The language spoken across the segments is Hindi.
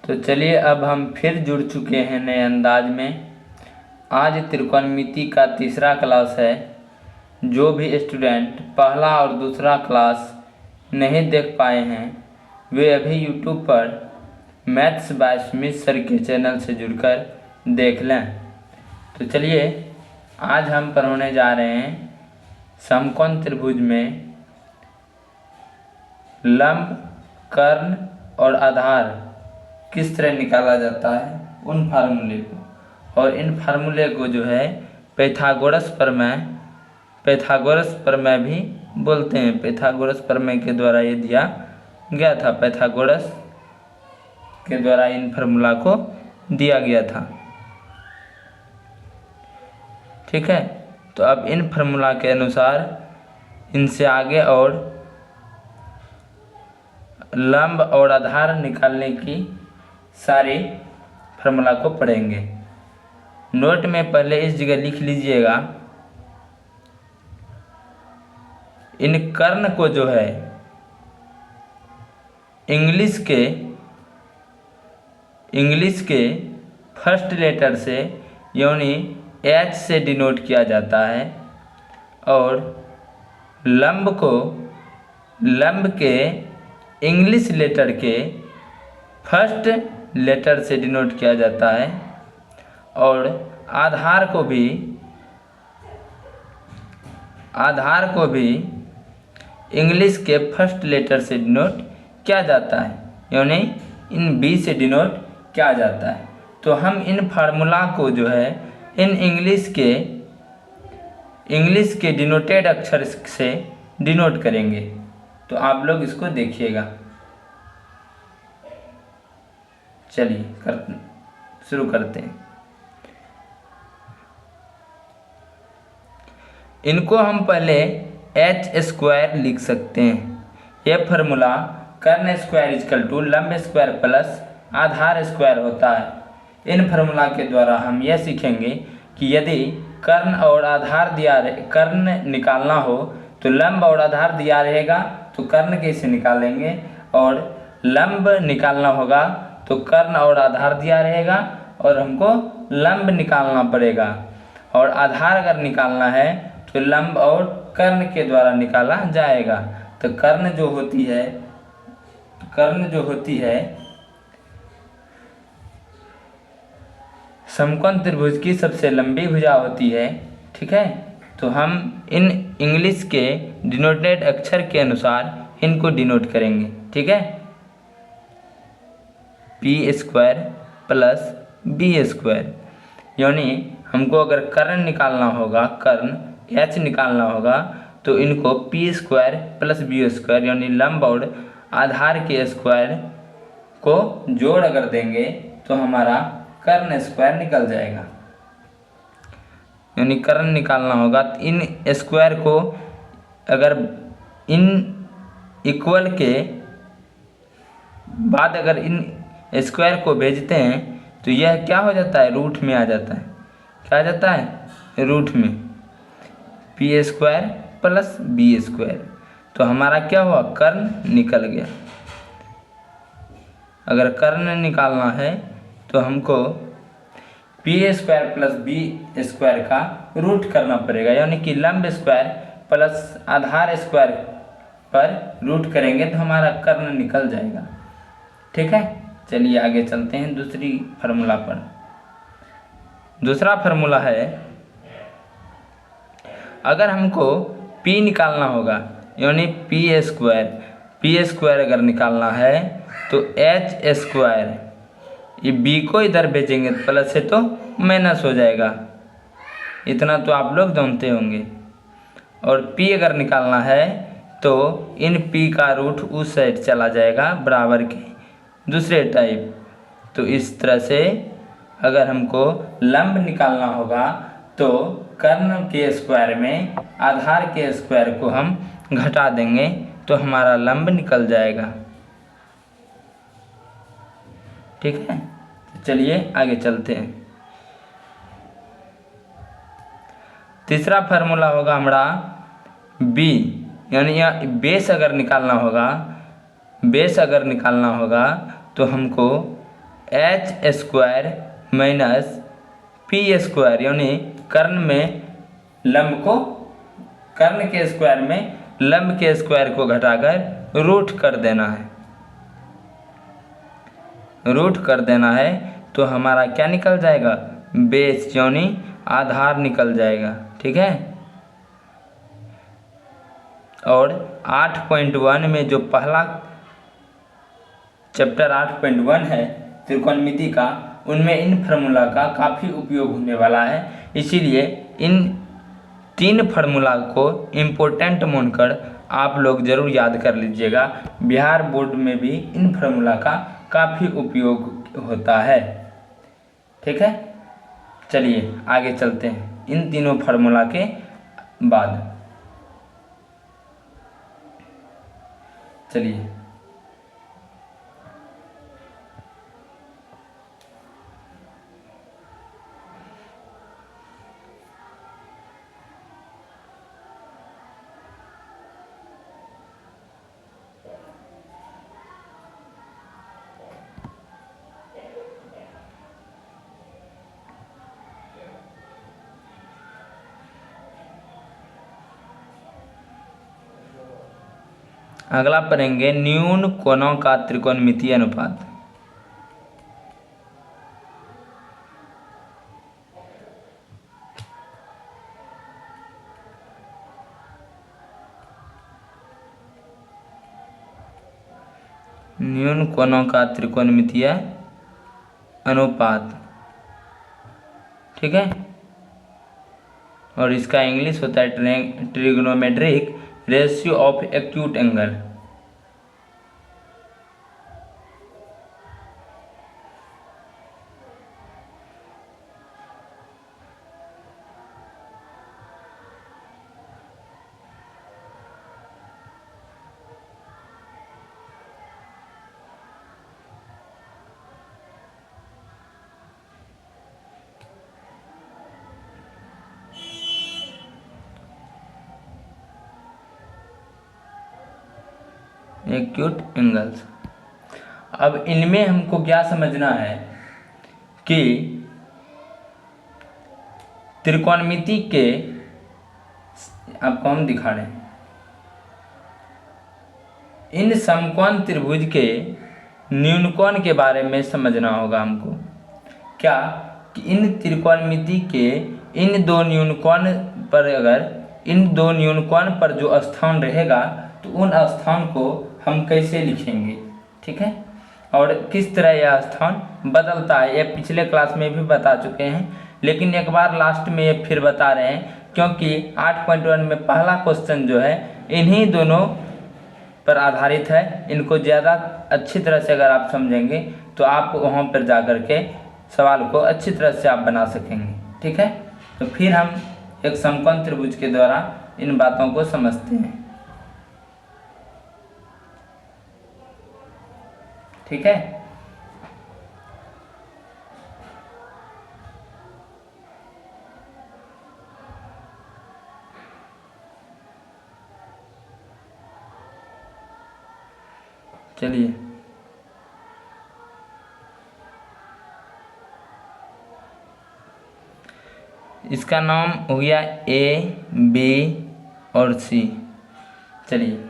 तो चलिए अब हम फिर जुड़ चुके हैं नए अंदाज में। आज त्रिकोणमिति का तीसरा क्लास है। जो भी स्टूडेंट पहला और दूसरा क्लास नहीं देख पाए हैं वे अभी यूट्यूब पर मैथ्स बाय स्मिथ सर के चैनल से जुड़कर देख लें। तो चलिए आज हम पढ़ने जा रहे हैं समकोण त्रिभुज में लंब, कर्ण और आधार किस तरह निकाला जाता है उन फार्मूले को, और इन फार्मूले को जो है पाइथागोरस प्रमेय भी बोलते हैं। पाइथागोरस प्रमेय के द्वारा ये दिया गया था, पाइथागोरस के द्वारा इन फार्मूला को दिया गया था। ठीक है, तो अब इन फार्मूला के अनुसार इनसे आगे और लंब और आधार निकालने की सारी फार्मूला को पढ़ेंगे। नोट में पहले इस जगह लिख लीजिएगा, इन कर्ण को जो है इंग्लिश के फर्स्ट लेटर से यानी एच से डिनोट किया जाता है, और लंब के इंग्लिश लेटर के फर्स्ट लेटर से डिनोट किया जाता है, और आधार को भी इंग्लिश के फर्स्ट लेटर से डिनोट किया जाता है, यानी इन बी से डिनोट किया जाता है। तो हम इन फार्मूला को जो है इन इंग्लिश के डिनोटेड अक्षर से डिनोट करेंगे। तो आप लोग इसको देखिएगा। चलिए शुरू करते हैं। इनको हम पहले h² लिख सकते हैं। यह फार्मूला कर्ण स्क्वायर इजकल टू लंब स्क्वायर प्लस आधार स्क्वायर होता है। इन फार्मूला के द्वारा हम यह सीखेंगे कि यदि कर्ण और आधार कर्ण निकालना हो तो लंब और आधार दिया रहेगा तो कर्ण कैसे निकालेंगे, और लंब निकालना होगा तो कर्ण और आधार दिया रहेगा और हमको लंब निकालना पड़ेगा, और आधार अगर निकालना है तो लंब और कर्ण के द्वारा निकाला जाएगा। तो कर्ण जो होती है समकोण त्रिभुज की सबसे लंबी भुजा होती है। ठीक है, तो हम इन इंग्लिश के डिनोटेड अक्षर के अनुसार इनको डिनोट करेंगे। ठीक है, p² प्लस b², यानी हमको अगर कर्ण निकालना होगा, कर्ण h निकालना होगा तो इनको p² प्लस b² यानी लंब और आधार के स्क्वायर को जोड़ अगर देंगे तो हमारा कर्ण स्क्वायर निकल जाएगा। यानी कर्ण निकालना होगा तो इन स्क्वायर को अगर इन इक्वल के बाद अगर इन स्क्वायर को भेजते हैं तो यह क्या हो जाता है, रूट में आ जाता है। क्या आ जाता है, रूट में p² प्लस b²। तो हमारा क्या हुआ, कर्ण निकल गया। अगर कर्ण निकालना है तो हमको p² प्लस b² का रूट करना पड़ेगा, यानी कि लंब स्क्वायर प्लस आधार स्क्वायर पर रूट करेंगे तो हमारा कर्ण निकल जाएगा। ठीक है, चलिए आगे चलते हैं दूसरी फार्मूला पर। दूसरा फार्मूला है, अगर हमको p निकालना होगा यानी p² अगर निकालना है तो h², ये b को इधर भेजेंगे तो प्लस से तो माइनस हो जाएगा, इतना तो आप लोग जानते होंगे। और p अगर निकालना है तो इन p का रूट उस साइड चला जाएगा बराबर के दूसरे टाइप। तो इस तरह से अगर हमको लंब निकालना होगा तो कर्ण के स्क्वायर में आधार के स्क्वायर को हम घटा देंगे तो हमारा लंब निकल जाएगा। ठीक है, चलिए आगे चलते हैं। तीसरा फार्मूला होगा हमारा b, यानी यहाँ बेस अगर निकालना होगा तो हमको H square minus P square, यानी कर्ण में लंब को, कर्ण के स्क्वायर में लंब के स्क्वायर को घटाकर रूट कर देना है। रूट कर देना है तो हमारा क्या निकल जाएगा, बेस यानी आधार निकल जाएगा। ठीक है। और 8.1 में जो पहला चैप्टर 8.1 है त्रिकोणमिति का, उनमें इन फार्मूला का काफ़ी उपयोग होने वाला है। इसीलिए इन 3 फार्मूला को इम्पोर्टेंट मानकर आप लोग ज़रूर याद कर लीजिएगा। बिहार बोर्ड में भी इन फार्मूला का काफ़ी उपयोग होता है। ठीक है, चलिए आगे चलते हैं इन तीनों फार्मूला के बाद। चलिए अगला पढ़ेंगे न्यून कोणों का त्रिकोणमितीय अनुपात। न्यून कोणों का त्रिकोणमितीय अनुपात। ठीक है। और इसका इंग्लिश होता है trigonometric ratio of acute angle. Acute angles. अब इनमें हमको क्या समझना है कि त्रिकोणमिति के, आपको हम दिखा रहे हैं, इन समकोण त्रिभुज के न्यूनकोण के बारे में समझना होगा हमको। क्या कि इन त्रिकोणमिति के इन दो न्यूनकोण पर, अगर इन दो न्यूनकोण पर जो स्थान रहेगा तो उन स्थान को हम कैसे लिखेंगे। ठीक है। और किस तरह यह स्थान बदलता है, ये पिछले क्लास में भी बता चुके हैं, लेकिन एक बार लास्ट में ये फिर बता रहे हैं, क्योंकि 8.1 में पहला क्वेश्चन जो है इन्हीं दोनों पर आधारित है। इनको ज़्यादा अच्छी तरह से अगर आप समझेंगे तो आप वहाँ पर जा कर के सवाल को अच्छी तरह से आप बना सकेंगे। ठीक है। तो फिर हम एक समकोण त्रिभुज के द्वारा इन बातों को समझते हैं। ठीक है। चलिए इसका नाम हो गया ए, बी और सी। चलिए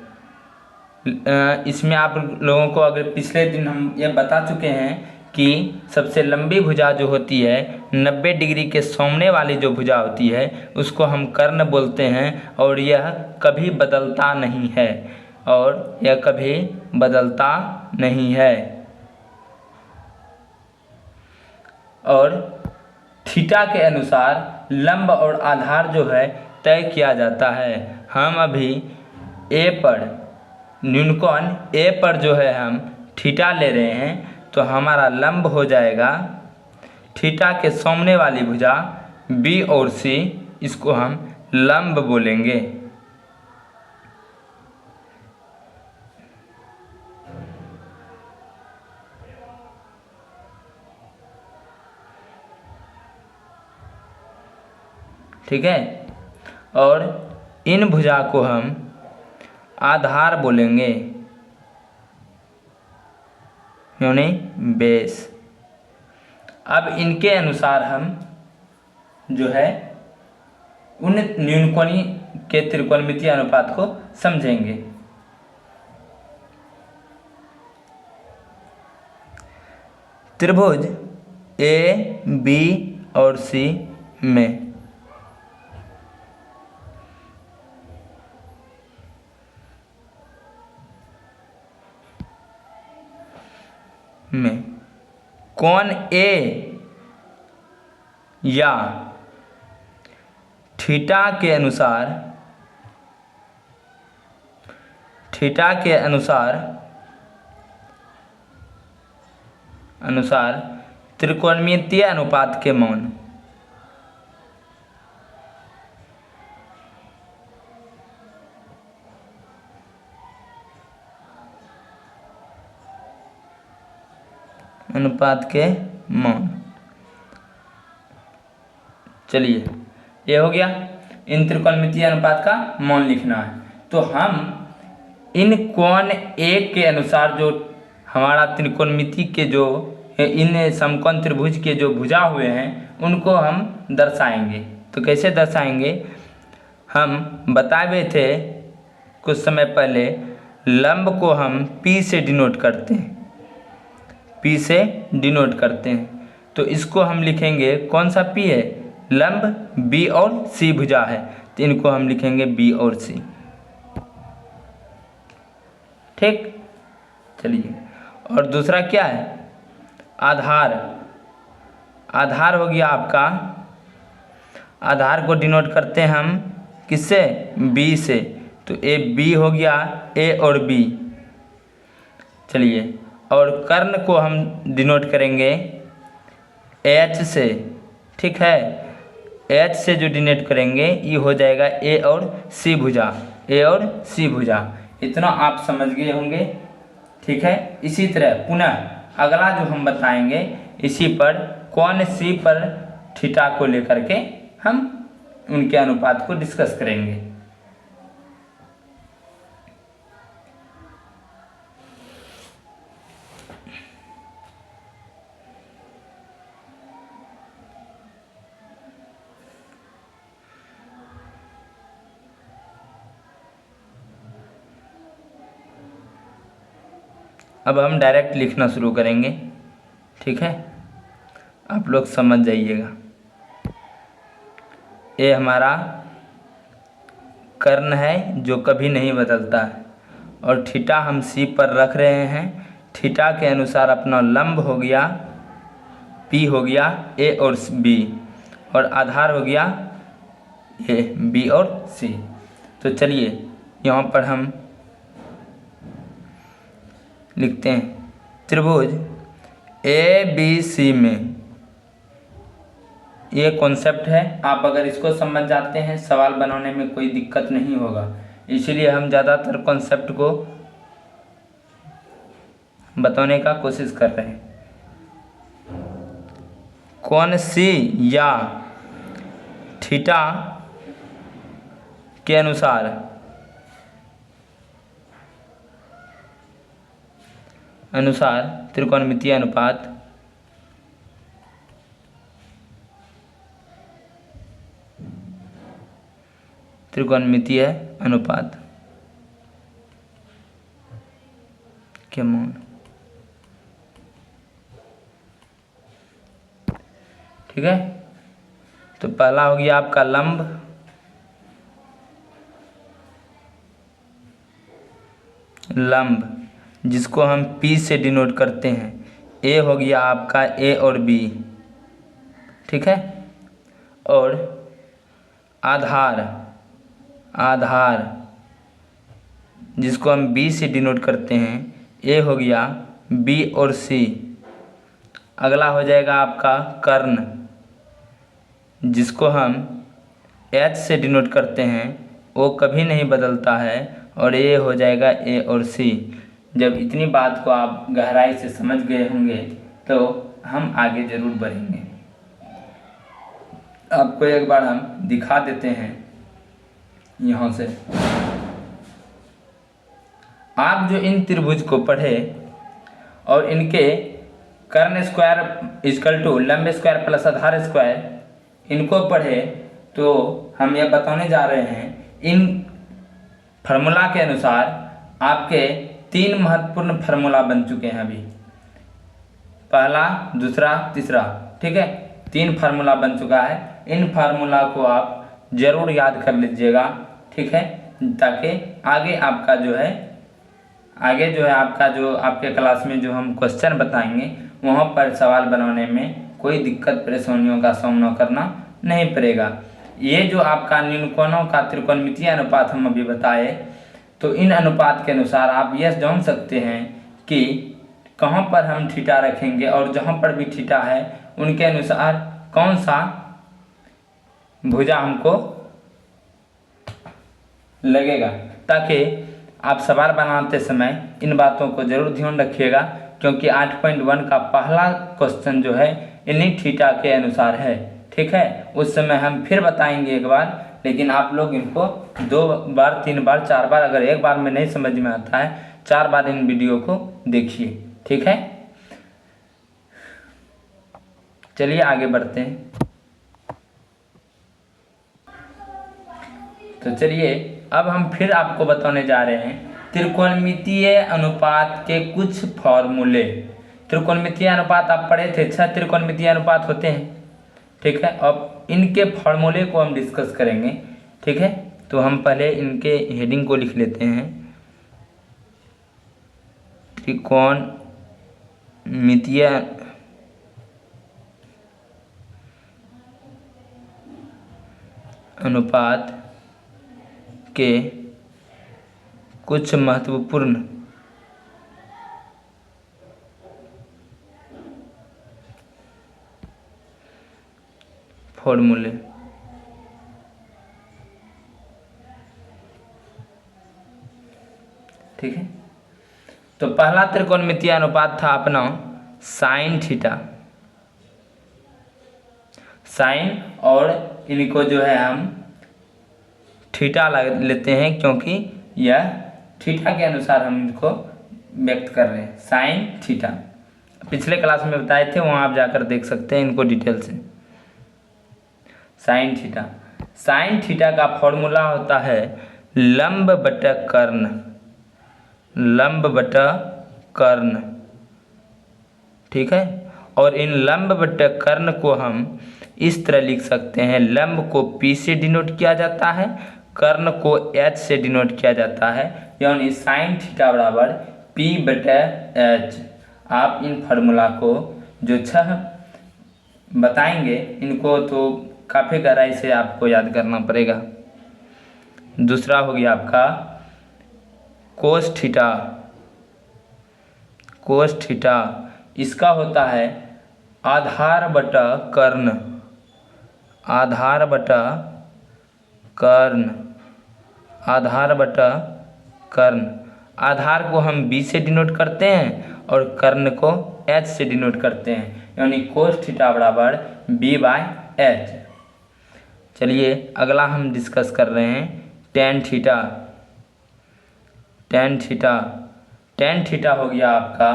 इसमें आप लोगों को, अगर पिछले दिन हम ये बता चुके हैं कि सबसे लंबी भुजा जो होती है 90 डिग्री के सामने वाली जो भुजा होती है उसको हम कर्ण बोलते हैं, और यह कभी बदलता नहीं है, और यह कभी बदलता नहीं है। और थीटा के अनुसार लंब और आधार जो है तय किया जाता है। हम अभी ए पर, न्यूनकोण ए पर जो है हम थीटा ले रहे हैं, तो हमारा लंब हो जाएगा थीटा के सामने वाली भुजा बी और सी, इसको हम लंब बोलेंगे। ठीक है। और इन भुजा को हम आधार बोलेंगे, यानी बेस। अब इनके अनुसार हम जो है उन न्यूनकोणीय के त्रिकोणमितीय अनुपात को समझेंगे। त्रिभुज ए, बी और सी में कोण ए या थीटा के अनुसार त्रिकोणमितीय अनुपात के मान चलिए ये हो गया, इन त्रिकोणमितीय अनुपात का मान लिखना है। तो हम इन कोण ए के अनुसार जो हमारा त्रिकोणमिति के जो इन समकोण त्रिभुज के जो भुजा हुए हैं उनको हम दर्शाएंगे। तो कैसे दर्शाएंगे, हम बताए हुए थे कुछ समय पहले, लंब को हम P से डिनोट करते हैं। तो इसको हम लिखेंगे, कौन सा P है, लंब B और C भुजा है, तो इनको हम लिखेंगे B और C। ठीक, चलिए। और दूसरा क्या है, आधार हो गया आपका, आधार को डिनोट करते हैं हम किससे, B से, तो ए B हो गया A और B। चलिए, और कर्ण को हम डिनोट करेंगे H से, ठीक है, H से जो डिनोट करेंगे ये हो जाएगा A और C भुजा। इतना आप समझ गए होंगे, ठीक है। इसी तरह पुनः अगला जो हम बताएंगे, इसी पर कोण C पर थीटा को लेकर के हम उनके अनुपात को डिस्कस करेंगे। अब हम डायरेक्ट लिखना शुरू करेंगे, ठीक है, आप लोग समझ जाइएगा। ये हमारा कर्ण है जो कभी नहीं बदलता है, और थीटा हम C पर रख रहे हैं। थीटा के अनुसार अपना लंब हो गया P हो गया A और B, और आधार हो गया A, B और C। तो चलिए यहाँ पर हम लिखते हैं, त्रिभुज ABC में, ये कॉन्सेप्ट है। आप अगर इसको समझ जाते हैं सवाल बनाने में कोई दिक्कत नहीं होगा, इसलिए हम ज़्यादातर कॉन्सेप्ट को बताने का कोशिश कर रहे हैं। कोण C या थीटा के अनुसार त्रिकोणमितीय अनुपात के मान, ठीक है। तो पहला हो गया आपका लंब जिसको हम P से डिनोट करते हैं। A हो गया आपका A और B, ठीक है। और आधार जिसको हम B से डिनोट करते हैं, A हो गया B और C। अगला हो जाएगा आपका कर्ण जिसको हम H से डिनोट करते हैं, वो कभी नहीं बदलता है, और ये हो जाएगा A और C। जब इतनी बात को आप गहराई से समझ गए होंगे तो हम आगे ज़रूर बढ़ेंगे। आपको एक बार हम दिखा देते हैं यहाँ से। आप जो इन त्रिभुज को पढ़े और इनके कर्ण स्क्वायर इजकल टू लंब स्क्वायर प्लस आधार स्क्वायर, इनको पढ़े तो हम यह बताने जा रहे हैं इन फार्मूला के अनुसार आपके 3 महत्वपूर्ण फार्मूला बन चुके हैं अभी, पहला, दूसरा, तीसरा, ठीक है, 3 फार्मूला बन चुका है। इन फार्मूला को आप जरूर याद कर लीजिएगा, ठीक है, ताकि आगे आपका जो है आपका जो आपके क्लास में जो हम क्वेश्चन बताएंगे वहाँ पर सवाल बनाने में कोई दिक्कत परेशानियों का सामना करना नहीं पड़ेगा। ये जो आपका निम्नकोणों का त्रिकोणमितीय अनुपात हम अभी बताए, तो इन अनुपात के अनुसार आप यह जान सकते हैं कि कहाँ पर हम थीटा रखेंगे और जहाँ पर भी थीटा है उनके अनुसार कौन सा भुजा हमको लगेगा, ताकि आप सवाल बनाते समय इन बातों को जरूर ध्यान रखिएगा, क्योंकि 8.1 का पहला क्वेश्चन जो है इन्हीं थीटा के अनुसार है, ठीक है। उस समय हम फिर बताएंगे एक बार, लेकिन आप लोग इनको 2 बार 3 बार 4 बार, अगर एक बार में नहीं समझ में आता है 4 बार इन वीडियो को देखिए, ठीक है। चलिए आगे बढ़ते हैं। तो चलिए अब हम फिर आपको बताने जा रहे हैं त्रिकोणमितीय अनुपात के कुछ फॉर्मूले। त्रिकोणमितीय अनुपात आप पढ़े थे, 6 त्रिकोणमितीय अनुपात होते हैं, ठीक है। अब इनके फॉर्मूले को हम डिस्कस करेंगे, ठीक है। तो हम पहले इनके हेडिंग को लिख लेते हैं, त्रिकोणमितीय अनुपात के कुछ महत्वपूर्ण फॉर्मूले। ठीक है, तो पहला त्रिकोणमितीय अनुपात था अपना साइन थीटा, साइन, और इनको जो है हम थीटा लेते हैं, क्योंकि यह थीटा के अनुसार हम इनको व्यक्त कर रहे हैं, साइन थीटा। पिछले क्लास में बताए थे, वहाँ आप जाकर देख सकते हैं इनको डिटेल से। साइन थीटा, साइन थीटा का फॉर्मूला होता है लंब बटा कर्ण, लंब बटा कर्ण, ठीक है। और इन लंब बटा कर्ण को हम इस तरह लिख सकते हैं, लंब को P से डिनोट किया जाता है, कर्ण को H से डिनोट किया जाता है, यानी साइन थीटा बराबर P बटा H। आप इन फार्मूला को जो 6 बताएंगे इनको तो काफ़ी गहराई से आपको याद करना पड़ेगा। दूसरा हो गया आपका कोस थीटा, कोस थीटा, इसका होता है आधार बटा कर्ण, आधार बटा कर्ण, आधार बटा कर्ण। आधार को हम B से डिनोट करते हैं और कर्ण को H से डिनोट करते हैं, यानी कोस थीटा बराबर B/H। चलिए अगला हम डिस्कस कर रहे हैं tan theta, tan theta. Tan theta हो गया आपका,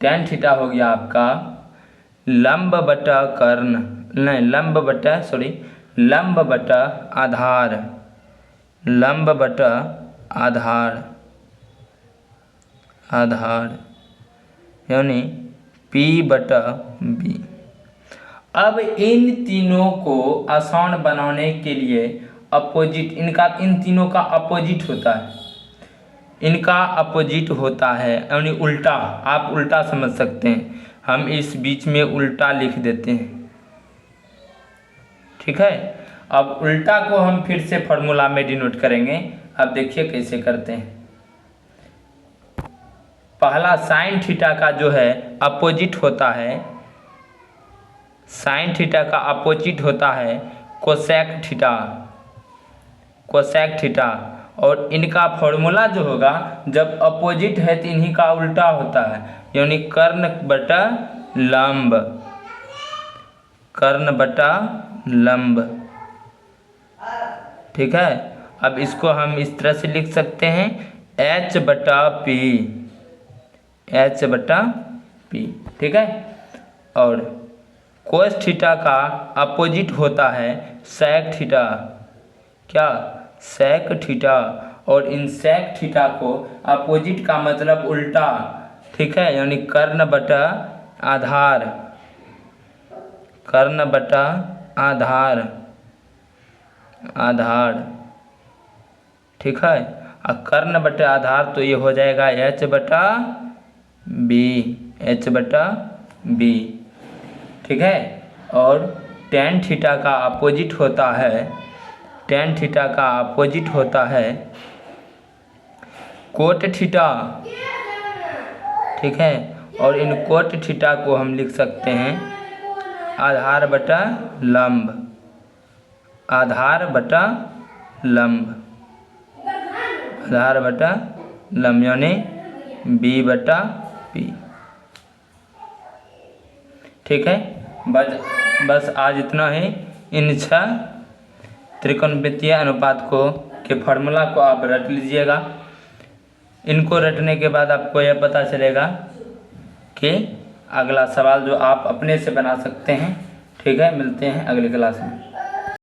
टेन थीटा हो गया आपका लंब बटा कर्ण, नहीं लंब बटा लंब बटा आधार, लंब बटा आधार, आधार, यानी P बटा B। अब इन तीनों को आसान बनाने के लिए अपोजिट, इन तीनों का अपोजिट होता है, इनका अपोजिट होता है, यानी उल्टा, आप उल्टा समझ सकते हैं। हम इस बीच में उल्टा लिख देते हैं, ठीक है। अब उल्टा को हम फिर से फॉर्मूला में डिनोट करेंगे। अब देखिए कैसे करते हैं। पहला साइन थीटा का जो है अपोजिट होता है, साइन थीटा का अपोजिट होता है कोसेक थीटा, कोसेक थीटा। और इनका फॉर्मूला जो होगा, जब अपोजिट है तो इन्हीं का उल्टा होता है, यानी कर्ण बटा लंब, कर्ण बटा लंब, ठीक है। अब इसको हम इस तरह से लिख सकते हैं H बटा P, H बटा पी। ठीक है। और कोस थीटा का अपोजिट होता है सेक थीटा। क्या? Sec theta. और इन सेक थीटा को अपोजिट का मतलब उल्टा। ठीक है, यानी कर्ण बटा आधार, कर्ण बटा आधार, आधार। ठीक है। और कर्ण बटा आधार तो ये हो जाएगा एच बटा बी, एच बटा बी। ठीक है। और टेन थीटा का अपोजिट होता है, टेन थीटा का अपोजिट होता है कोट थीटा। ठीक है। और इन कोट थीटा को हम लिख सकते हैं आधार बटा लंब, आधार बटा लंब, आधार बटा लंब, यानी बी बटा पी। ठीक है। बस आज इतना ही। इन 6 त्रिकोणमितीय अनुपात को के फॉर्मूला को आप रट लीजिएगा। इनको रटने के बाद आपको यह पता चलेगा कि अगला सवाल जो आप अपने से बना सकते हैं। ठीक है, मिलते हैं अगली क्लास में।